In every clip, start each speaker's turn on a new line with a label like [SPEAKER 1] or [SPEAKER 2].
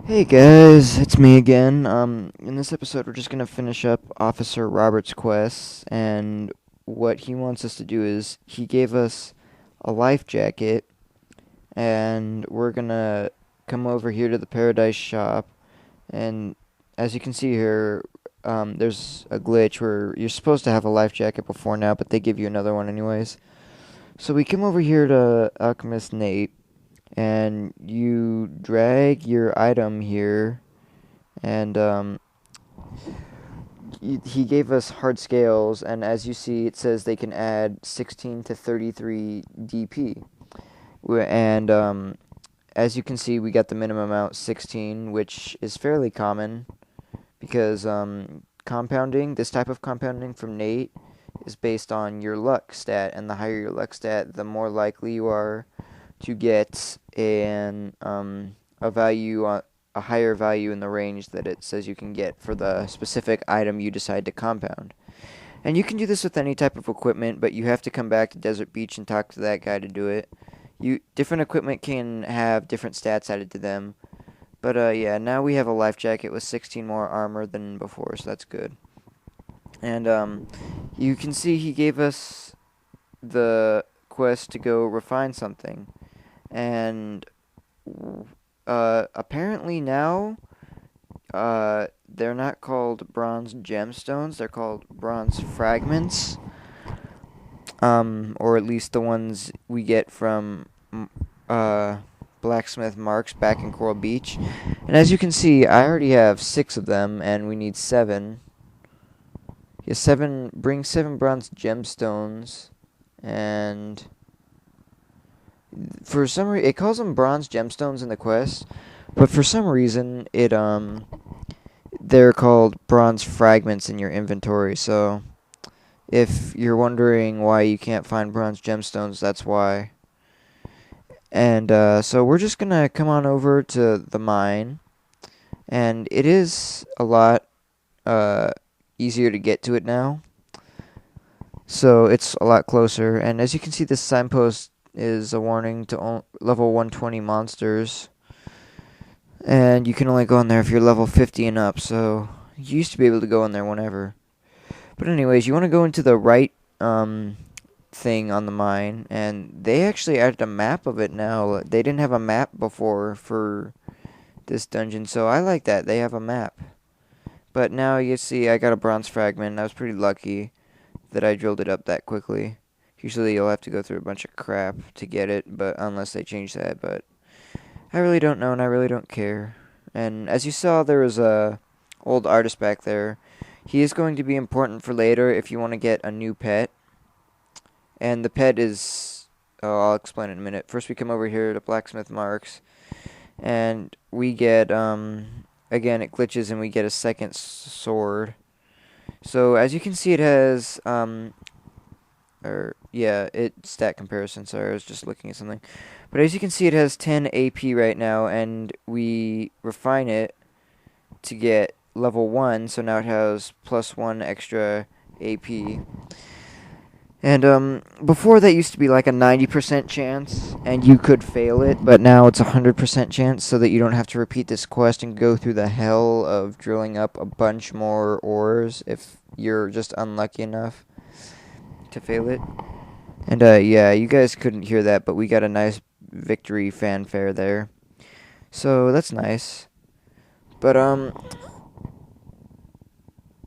[SPEAKER 1] Hey guys, it's me again. In this episode, we're just gonna finish up Officer Robert's quest, and what he wants us to do is he gave us a life jacket, and we're gonna come over here to the Paradise Shop, and as you can see here, there's a glitch where you're supposed to have a life jacket before now, but they give you another one anyways. So we come over here to Alchemist Nate, and you drag your item here and he gave us hard scales, and as you see, it says they can add 16 to 33 DP. And as you can see, we got the minimum amount 16, which is fairly common because compounding, this type of compounding from Nate, is based on your luck stat, and the higher your luck stat, the more likely you are to get a value on a higher value in the range that it says you can get for the specific item you decide to compound. And you can do this with any type of equipment, but you have to come back to Desert Beach and talk to that guy to do it. Different equipment can have different stats added to them. But yeah, now we have a life jacket with 16 more armor than before, so that's good. And you can see he gave us the quest to go refine something. And apparently now, they're not called bronze gemstones, they're called bronze fragments. Or at least the ones we get from, Blacksmith Marks back in Coral Beach. And as you can see, I already have 6 of them, and we need 7. Yeah, bring 7 bronze gemstones, and for some reason, it calls them bronze gemstones in the quest, but for some reason, they're called bronze fragments in your inventory. So, if you're wondering why you can't find bronze gemstones, that's why. And so we're just gonna come on over to the mine, and it is a lot easier to get to it now. So it's a lot closer, and as you can see, this signpost is a warning to level 120 monsters, and you can only go in there if you're level 50 and up, so you used to be able to go in there whenever. But anyways, you want to go into the right thing on the mine, and they actually added a map of it now. They didn't have a map before for this dungeon, so I like that. They have a map. But now you see I got a bronze fragment. I was pretty lucky that I drilled it up that quickly. Usually you'll have to go through a bunch of crap to get it, but unless they change that, but I really don't know and I really don't care. And as you saw, there was a old artist back there. He is going to be important for later if you want to get a new pet. And the pet is, oh, I'll explain in a minute. First we come over here to Blacksmith Marks, and we get again it glitches and we get a second sword. So as you can see, it has stat comparison. Sorry, I was just looking at something. But as you can see, it has 10 AP right now, and we refine it to get level 1, so now it has +1 extra AP. And before that used to be like a 90% chance, and you could fail it, but now it's a 100% chance, so that you don't have to repeat this quest and go through the hell of drilling up a bunch more ores if you're just unlucky enough to fail it. And yeah, you guys couldn't hear that, but we got a nice victory fanfare there. So that's nice. But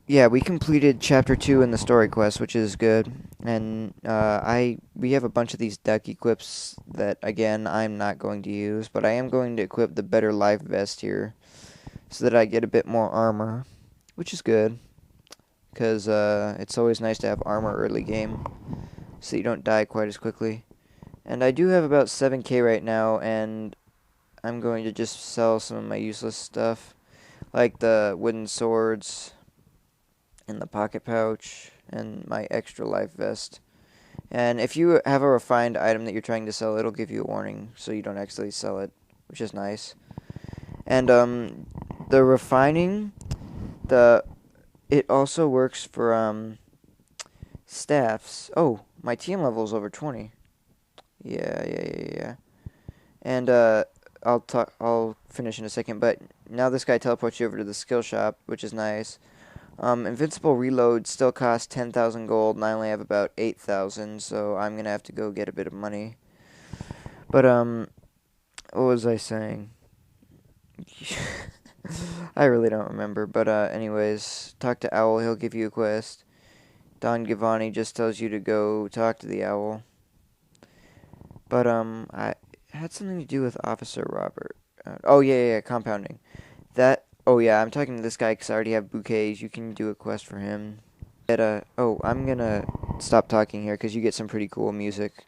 [SPEAKER 1] yeah, we completed chapter 2 in the story quest, which is good. And we have a bunch of these duck equips that again I'm not going to use, but I am going to equip the better life vest here so that I get a bit more armor, which is good. Because it's always nice to have armor early game, so you don't die quite as quickly. And I do have about 7k right now, and I'm going to just sell some of my useless stuff, like the wooden swords, and the pocket pouch, and my extra life vest. And if you have a refined item that you're trying to sell, it'll give you a warning, so you don't actually sell it, which is nice. And the refining, it also works for staffs. Oh, my TM level is over 20. Yeah. And I'll finish in a second. But now this guy teleports you over to the skill shop, which is nice. Invincible reload still costs 10,000 gold, and I only have about 8,000, so I'm gonna have to go get a bit of money. But what was I saying? I really don't remember. But anyways, talk to Owl. He'll give you a quest. Don Giovanni just tells you to go talk to the owl. But I had something to do with Officer Robert. Oh yeah, compounding. That. Oh yeah, I'm talking to this guy because I already have bouquets. You can do a quest for him. Oh, I'm gonna stop talking here because you get some pretty cool music.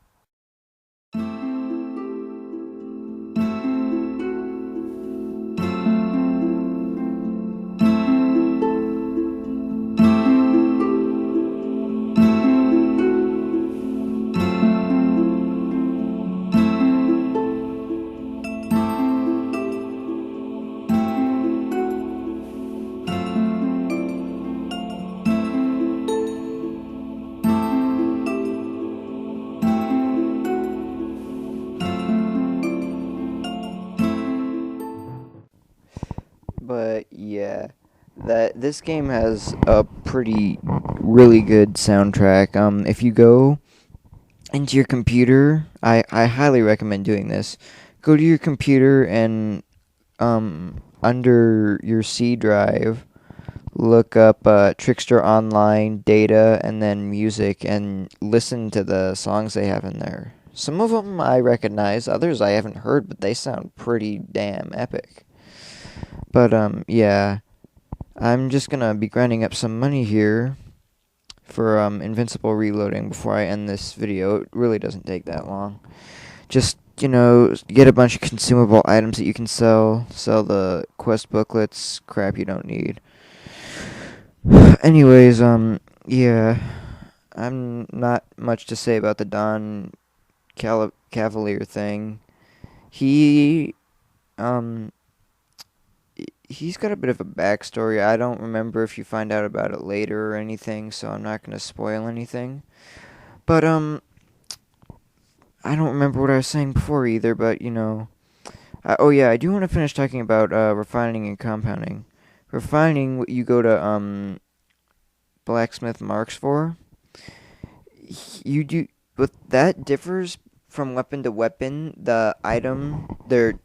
[SPEAKER 1] But yeah, that this game has a really good soundtrack. If you go into your computer, I highly recommend doing this. Go to your computer and under your C drive, look up Trickster Online data and then music and listen to the songs they have in there. Some of them I recognize, others I haven't heard, but they sound pretty damn epic. But yeah, I'm just gonna be grinding up some money here for invincible reloading before I end this video. It really doesn't take that long. Just get a bunch of consumable items that you can sell the quest booklets, crap you don't need. Anyways, yeah, I'm not much to say about the Don Cavalier thing. He, um, he's got a bit of a backstory. I don't remember if you find out about it later or anything, so I'm not gonna spoil anything. But, I don't remember what I was saying before either, but, oh yeah, I do want to finish talking about, refining and compounding. Refining, what you go to, blacksmith marks for. You do, but that differs from weapon to weapon. The item, the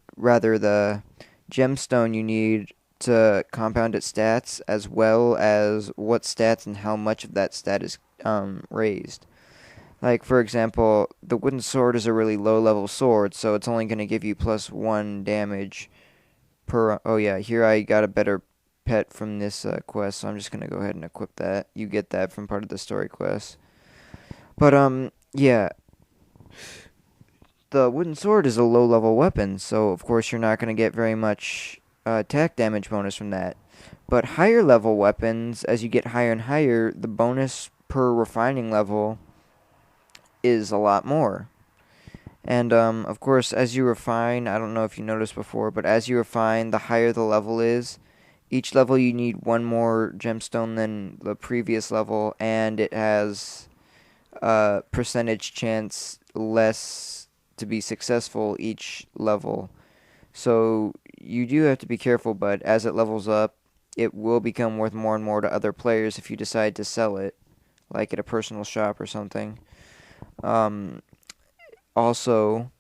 [SPEAKER 1] gemstone you need to compound its stats, as well as what stats and how much of that stat is raised. Like, for example, the wooden sword is a really low-level sword, so it's only going to give you +1 damage per... Oh, yeah, here I got a better pet from this quest, so I'm just going to go ahead and equip that. You get that from part of the story quest. But, yeah, the wooden sword is a low-level weapon, so of course you're not going to get very much attack damage bonus from that. But higher-level weapons, as you get higher and higher, the bonus per refining level is a lot more. And, of course, as you refine, I don't know if you noticed before, but as you refine, the higher the level is. Each level you need one more gemstone than the previous level, and it has a percentage chance less to be successful each level. So you do have to be careful, but as it levels up, it will become worth more and more to other players if you decide to sell it, like at a personal shop or something. Also,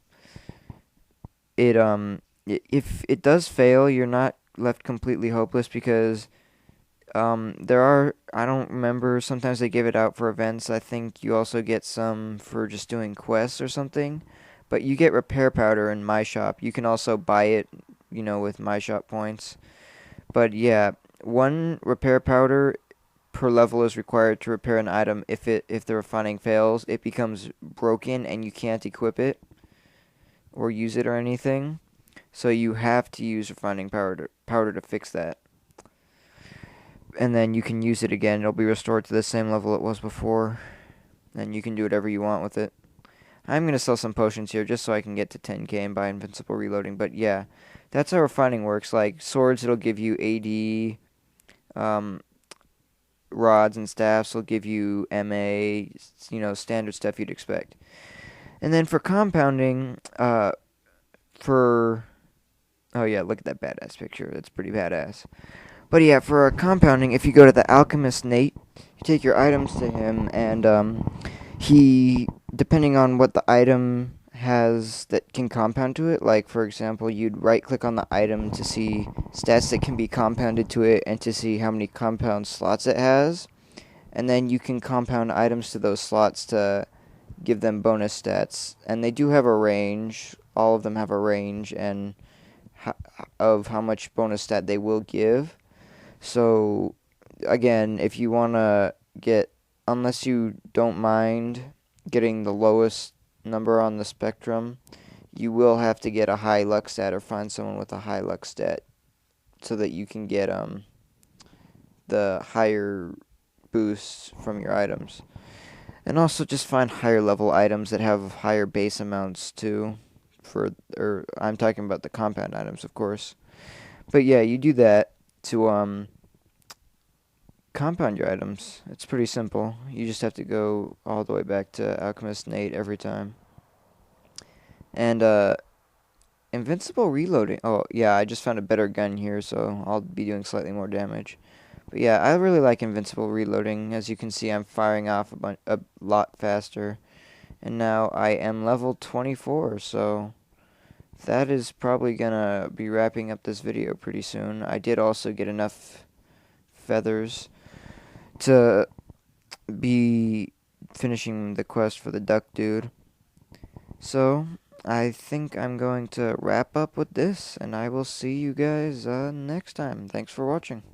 [SPEAKER 1] if it does fail, you're not left completely hopeless because there are, I don't remember, sometimes they give it out for events. I think you also get some for just doing quests or something. But you get repair powder in my shop. You can also buy it, with my shop points. But yeah, 1 repair powder per level is required to repair an item. If the refining fails, it becomes broken and you can't equip it or use it or anything. So you have to use refining powder to fix that. And then you can use it again. It'll be restored to the same level it was before. And you can do whatever you want with it. I'm going to sell some potions here just so I can get to 10k and buy invincible reloading. But yeah, that's how refining works. Like swords, it'll give you AD. Rods and staffs will give you MA, standard stuff you'd expect. And then for compounding, for Oh yeah, look at that badass picture. That's pretty badass. But yeah, for compounding, if you go to the alchemist Nate, you take your items to him, and he, depending on what the item has that can compound to it, like for example, you'd right click on the item to see stats that can be compounded to it and to see how many compound slots it has, and then you can compound items to those slots to give them bonus stats, and they do have a range. All of them have a range and of how much bonus stat they will give. So, again, if you want to get, unless you don't mind getting the lowest number on the spectrum, you will have to get a high luck stat or find someone with a high luck stat so that you can get the higher boosts from your items. And also just find higher level items that have higher base amounts too. Or I'm talking about the compound items, of course. But yeah, you do that to compound your items. It's pretty simple. You just have to go all the way back to Alchemist Nate every time. And invincible reloading. Oh yeah, I just found a better gun here, so I'll be doing slightly more damage. But yeah, I really like invincible reloading. As you can see, I'm firing off a lot faster. And now I am level 24, so that is probably gonna be wrapping up this video pretty soon. I did also get enough feathers to be finishing the quest for the duck dude. So, I think I'm going to wrap up with this, and I will see you guys next time. Thanks for watching.